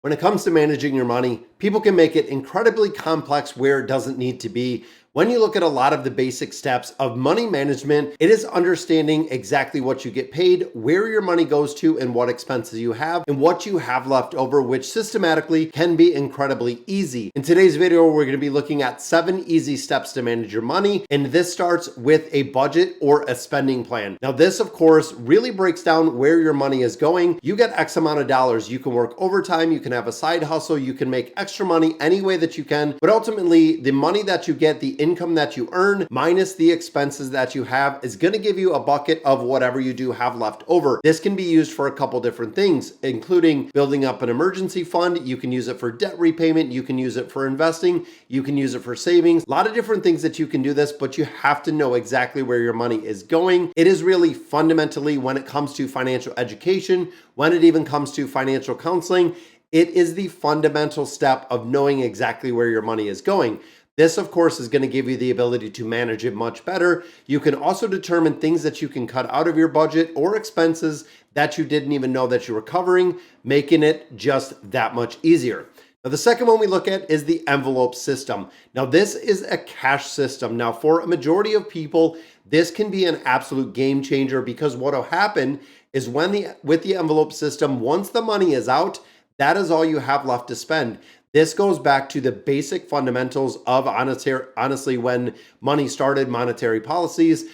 When it comes to managing your money, people can make it incredibly complex where it doesn't need to be. When you look at a lot of the basic steps of money management, it is understanding exactly what you get paid, where your money goes to, and what expenses you have, and what you have left over, which systematically can be incredibly easy. In today's video, we're going to be looking at 7 easy steps to manage your money, and this starts with a budget or a spending plan. Now, this, of course, really breaks down where your money is going. You get X amount of dollars. You can work overtime, you can have a side hustle, you can make extra money any way that you can, but ultimately, the money that you get, the income that you earn minus the expenses that you have is going to give you a bucket of whatever you do have left over. This can be used for a couple different things, including building up an emergency fund. You can use it for debt repayment. You can use it for investing. You can use it for savings. A lot of different things that you can do this, but you have to know exactly where your money is going. It is really fundamentally, when it comes to financial education, when it even comes to financial counseling, it is the fundamental step of knowing exactly where your money is going. This, of course, is going to give you the ability to manage it much better. You can also determine things that you can cut out of your budget or expenses that you didn't even know that you were covering, making it just that much easier. Now, the second one we look at is the envelope system. Now, this is a cash system. Now, for a majority of people, this can be an absolute game changer because what will happen is with the envelope system, once the money is out, that is all you have left to spend. This goes back to the basic fundamentals of honestly, when money started, monetary policies.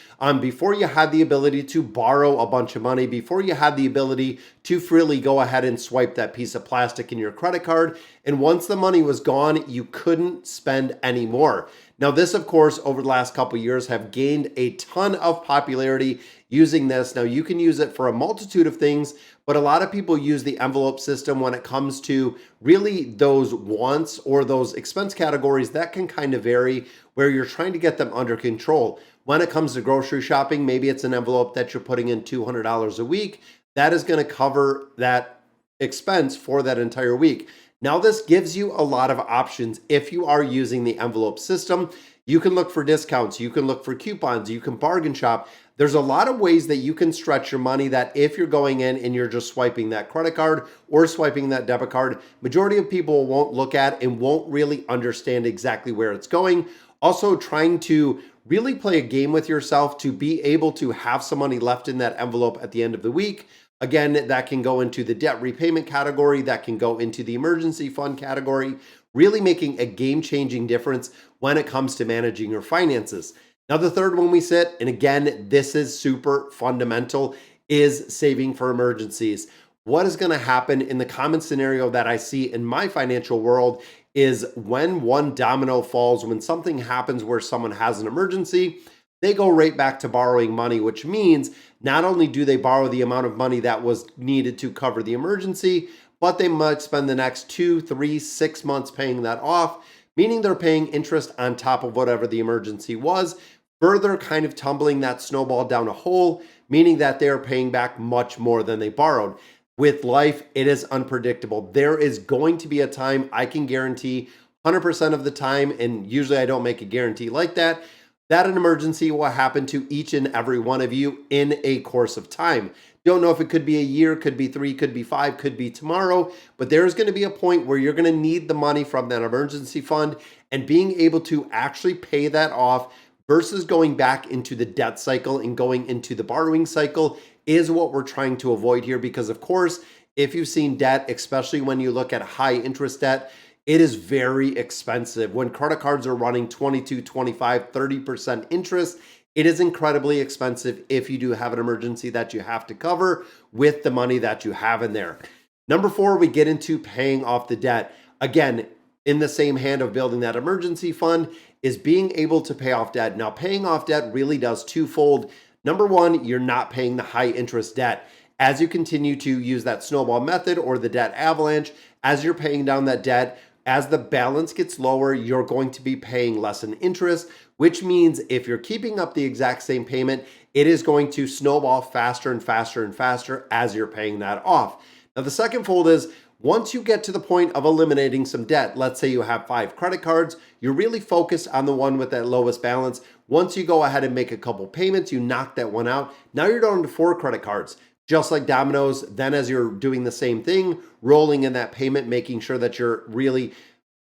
Before you had the ability to borrow a bunch of money, before you had the ability to freely go ahead and swipe that piece of plastic in your credit card. And once the money was gone, you couldn't spend any more. Now, this, of course, over the last couple of years have gained a ton of popularity using this. Now, you can use it for a multitude of things, but a lot of people use the envelope system when it comes to really those wants or those expense categories that can kind of vary, where you're trying to get them under control. When it comes to grocery shopping, maybe it's an envelope that you're putting in $200 a week. That is going to cover that expense for that entire week. Now, this gives you a lot of options if you are using the envelope system. You can look for discounts, you can look for coupons, you can bargain shop. There's a lot of ways that you can stretch your money that if you're going in and you're just swiping that credit card or swiping that debit card, majority of people won't look at and won't really understand exactly where it's going. Also, trying to really play a game with yourself to be able to have some money left in that envelope at the end of the week. Again, that can go into the debt repayment category, that can go into the emergency fund category, really making a game-changing difference when it comes to managing your finances. Now, the third one we sit, and again, this is super fundamental, is saving for emergencies. What is going to happen in the common scenario that I see in my financial world is when one domino falls, when something happens where someone has an emergency, they go right back to borrowing money, which means not only do they borrow the amount of money that was needed to cover the emergency, but they might spend the next 2, 3, 6 months paying that off, meaning they're paying interest on top of whatever the emergency was, further kind of tumbling that snowball down a hole, meaning that they're paying back much more than they borrowed. With life, it is unpredictable. There is going to be a time, I can guarantee 100% of the time, and usually I don't make a guarantee like that an emergency will happen to each and every one of you in a course of time. Don't know if it could be a year, could be 3, could be 5, could be tomorrow, but there's going to be a point where you're going to need the money from that emergency fund, and being able to actually pay that off versus going back into the debt cycle and going into the borrowing cycle is what we're trying to avoid here. Because of course, if you've seen debt, especially when you look at high interest debt, it is very expensive. When credit cards are running 22, 25, 30% interest, it is incredibly expensive if you do have an emergency that you have to cover with the money that you have in there. Number 4, we get into paying off the debt. Again, in the same hand of building that emergency fund is being able to pay off debt. Now, paying off debt really does twofold. Number 1, you're not paying the high interest debt. As you continue to use that snowball method or the debt avalanche, as you're paying down that debt, as the balance gets lower, you're going to be paying less in interest, which means if you're keeping up the exact same payment, it is going to snowball faster and faster and faster as you're paying that off. Now, the second fold is once you get to the point of eliminating some debt, let's say you have 5 credit cards, you're really focused on the one with that lowest balance. Once you go ahead and make a couple payments, you knock that one out. Now you're down to 4 credit cards. just like dominoes. Then as you're doing the same thing, rolling in that payment, making sure that you're really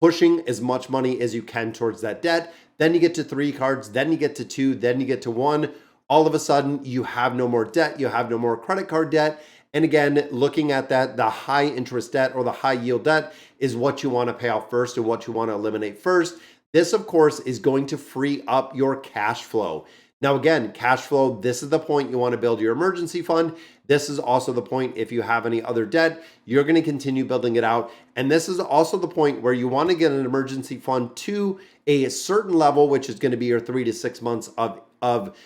pushing as much money as you can towards that debt. Then you get to 3 cards, then you get to 2, then you get to 1. All of a sudden, you have no more debt, you have no more credit card debt. And again, looking at that, the high interest debt or the high yield debt is what you want to pay off first and what you want to eliminate first. This, of course, is going to free up your cash flow. Now, again, cash flow, this is the point you want to build your emergency fund. This is also the point if you have any other debt, you're going to continue building it out. And this is also the point where you want to get an emergency fund to a certain level, which is going to be your 3 to 6 months of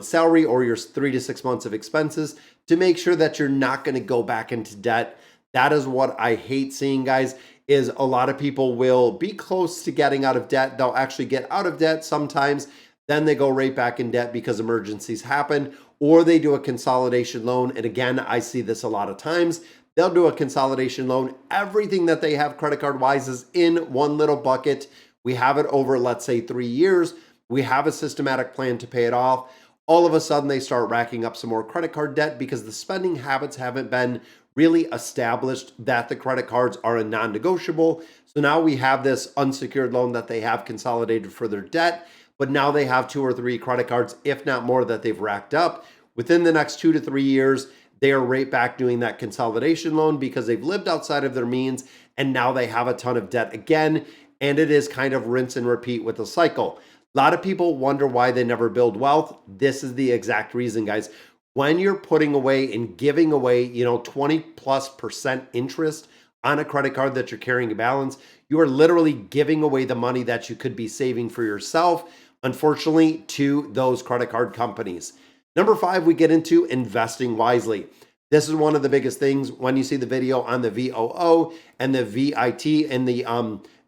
salary or your 3 to 6 months of expenses, to make sure that you're not going to go back into debt. That is what I hate seeing, guys, is a lot of people will be close to getting out of debt. They'll actually get out of debt sometimes. Then they go right back in debt because emergencies happen, or they do a consolidation loan. And again, I see this a lot of times. They'll do a consolidation loan. Everything that they have credit card wise is in one little bucket. We have it over, let's say, 3 years. We have a systematic plan to pay it off. All of a sudden, they start racking up some more credit card debt because the spending habits haven't been really established that the credit cards are a non-negotiable. So now we have this unsecured loan that they have consolidated for their debt, but now they have 2 or 3 credit cards, if not more, that they've racked up. Within the next 2 to 3 years, they are right back doing that consolidation loan because they've lived outside of their means and now they have a ton of debt again. And it is kind of rinse and repeat with the cycle. A lot of people wonder why they never build wealth. This is the exact reason, guys. When you're putting away and giving away, 20+% interest on a credit card that you're carrying a balance, you are literally giving away the money that you could be saving for yourself, unfortunately, to those credit card companies. Number 5, we get into investing wisely. This is one of the biggest things when you see the video on the VOO and the VIT and the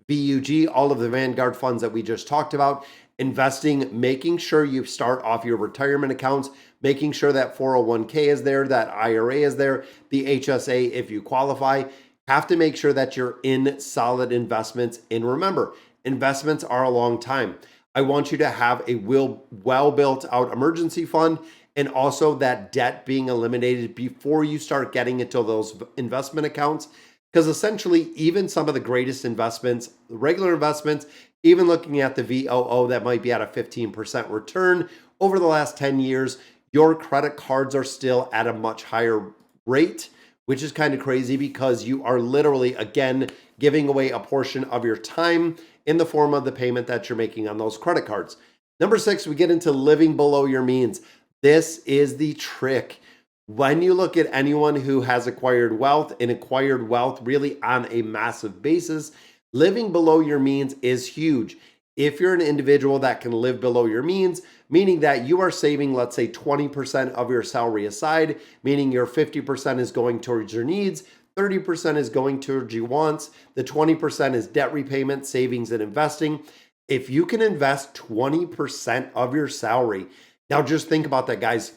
VUG, all of the Vanguard funds that we just talked about. Investing, making sure you start off your retirement accounts, making sure that 401k is there, that IRA is there, the HSA if you qualify. Have to make sure that you're in solid investments. And remember, investments are a long time. I want you to have a well built out emergency fund and also that debt being eliminated before you start getting into those investment accounts. Because essentially, even some of the greatest investments, regular investments, even looking at the VOO that might be at a 15% return over the last 10 years, your credit cards are still at a much higher rate, which is kind of crazy because you are literally, again, giving away a portion of your time in the form of the payment that you're making on those credit cards. Number 6, we get into living below your means. This is the trick. When you look at anyone who has acquired wealth and acquired wealth really on a massive basis, living below your means is huge. If you're an individual that can live below your means, meaning that you are saving, let's say 20% of your salary aside, meaning your 50% is going towards your needs, 30% is going towards your wants, the 20% is debt repayment, savings, and investing. If you can invest 20% of your salary, now just think about that, guys.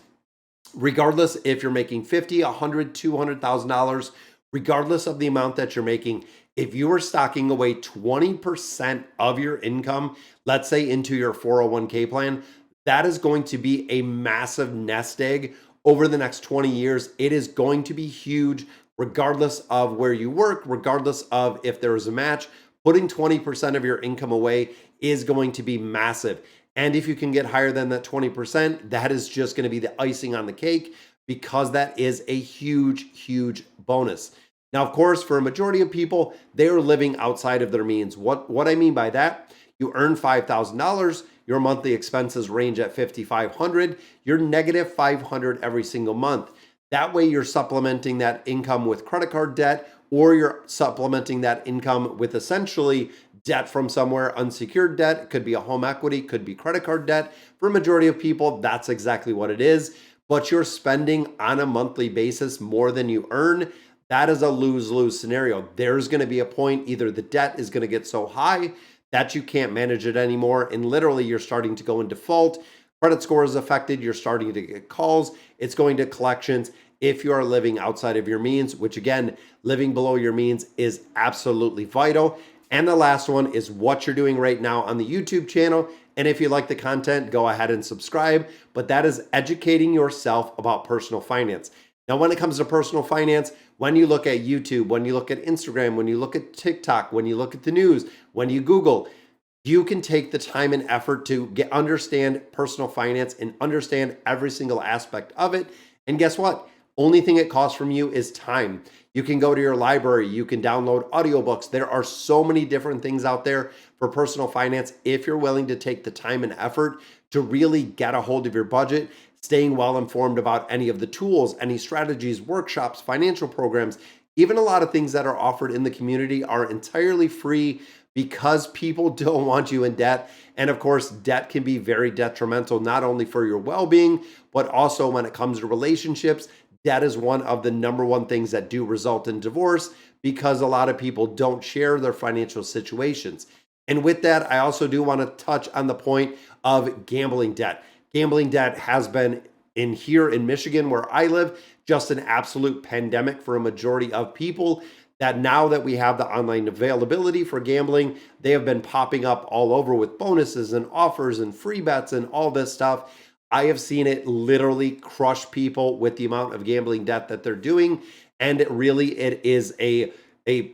Regardless if you're making $50, $100, $200,000, regardless of the amount that you're making, if you are stocking away 20% of your income, let's say into your 401k plan, that is going to be a massive nest egg over the next 20 years. It is going to be huge, regardless of where you work, regardless of if there is a match. Putting 20% of your income away is going to be massive. And if you can get higher than that 20%, that is just going to be the icing on the cake because that is a huge, huge bonus. Now, of course, for a majority of people, they are living outside of their means. What I mean by that, you earn $5,000, your monthly expenses range at $5,500, you're negative $500 every single month. That way you're supplementing that income with credit card debt, or you're supplementing that income with essentially debt from somewhere, unsecured debt. It could be a home equity, could be credit card debt. For a majority of people, that's exactly what it is. But you're spending on a monthly basis more than you earn. That is a lose-lose scenario. There's going to be a point, either the debt is going to get so high that you can't manage it anymore, and literally you're starting to go in default. Credit score is affected. You're starting to get calls. It's going to collections if you are living outside of your means, which again, living below your means is absolutely vital. And the last one is what you're doing right now on the YouTube channel. And if you like the content, go ahead and subscribe. But that is educating yourself about personal finance. Now, when it comes to personal finance, when you look at YouTube, when you look at Instagram, when you look at TikTok, when you look at the news, when you Google, you can take the time and effort to understand personal finance and understand every single aspect of it. And guess what? Only thing it costs from you is time. You can go to your library, you can download audiobooks. There are so many different things out there for personal finance if you're willing to take the time and effort to really get a hold of your budget, staying well informed about any of the tools, any strategies, workshops, financial programs. Even a lot of things that are offered in the community are entirely free because people don't want you in debt. And of course, debt can be very detrimental, not only for your well being, but also when it comes to relationships. Debt is one of the number one things that do result in divorce because a lot of people don't share their financial situations. And with that, I also do want to touch on the point of gambling debt. Gambling debt has been in here in Michigan, where I live, just an absolute pandemic for a majority of people. That now that we have the online availability for gambling, they have been popping up all over with bonuses and offers and free bets and all this stuff. I have seen it literally crush people with the amount of gambling debt that they're doing. And it is a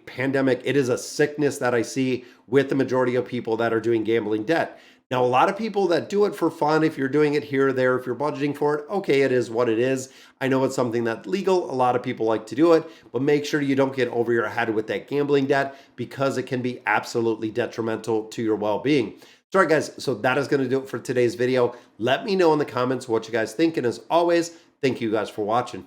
pandemic. It is a sickness that I see with the majority of people that are doing gambling debt. Now, a lot of people that do it for fun, if you're doing it here or there, if you're budgeting for it, okay, it is what it is. I know it's something that's legal. A lot of people like to do it, but make sure you don't get over your head with that gambling debt because it can be absolutely detrimental to your well-being. So, all right, guys, so that is going to do it for today's video. Let me know in the comments what you guys think. And as always, thank you guys for watching.